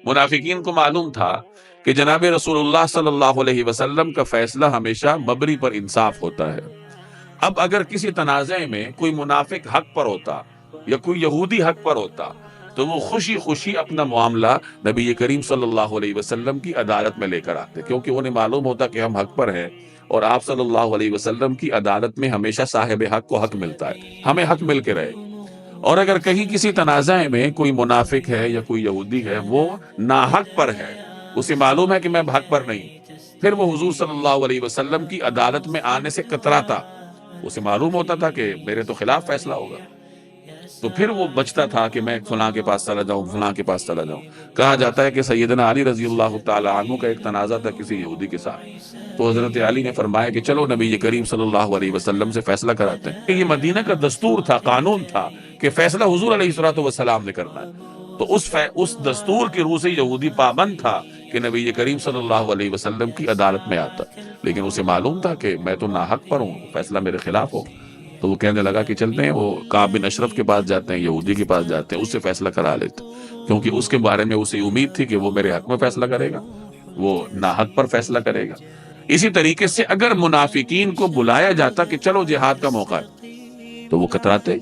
منافقین کو معلوم تھا کہ جناب رسول اللہ صلی اللہ علیہ وسلم کا فیصلہ ہمیشہ مبنی پر انصاف ہوتا ہے۔ اب اگر کسی تنازع میں کوئی منافق حق پر ہوتا یا کوئی یہودی حق پر ہوتا تو وہ خوشی خوشی اپنا معاملہ نبی کریم صلی اللہ علیہ وسلم کی عدالت میں لے کر آتے، کیونکہ انہیں معلوم ہوتا کہ ہم حق پر ہیں، اور آپ صلی اللہ علیہ وسلم کی عدالت میں ہمیشہ صاحب حق کو حق ملتا ہے، ہمیں حق مل کے رہے۔ اور اگر کہیں کسی تنازع میں کوئی منافق ہے یا کوئی یہودی ہے، وہ ناحق پر ہے، اسے معلوم ہے کہ میں حق پر نہیں، پھر وہ حضور صلی اللہ علیہ وسلم کی عدالت میں آنے سے کتراتا، اسے معلوم ہوتا تھا کہ میرے تو خلاف فیصلہ ہوگا، تو پھر وہ بچتا تھا کہ میں فلاں کے پاس چلا جاؤں، فلاں کے پاس چلا جاؤں۔ کہا جاتا ہے کہ سیدنا علی رضی اللہ تعالی عنہ کا ایک تنازع تھا کسی یہودی کے ساتھ، تو حضرت علی نے فرمایا کہ چلو نبی کریم صلی اللہ علیہ وسلم سے فیصلہ کراتے ہیں۔ کہ یہ مدینہ کا دستور تھا، قانون تھا کہ فیصلہ حضور علیہ الصلوۃ والسلام نے کرنا ہے، تو اس دستور کی روح سے یہودی پابند تھا کہ نبی کریم صلی اللہ علیہ وسلم کی عدالت میں آتا، لیکن اسے معلوم تھا کہ میں تو ناحق پر ہوں، فیصلہ میرے خلاف ہو، تو وہ کہنے لگا کہ چلتے ہیں، وہ کعب بن اشرف کے پاس جاتے ہیں، یہودی کے پاس جاتے ہیں، اس سے فیصلہ کرا لیتے، کیونکہ اس کے بارے میں اسے امید تھی کہ وہ میرے حق میں فیصلہ کرے گا، وہ ناحق پر فیصلہ کرے گا۔ اسی طریقے سے اگر منافقین کو بلایا جاتا کہ چلو جہاد کا موقع ہے تو وہ کتراتے،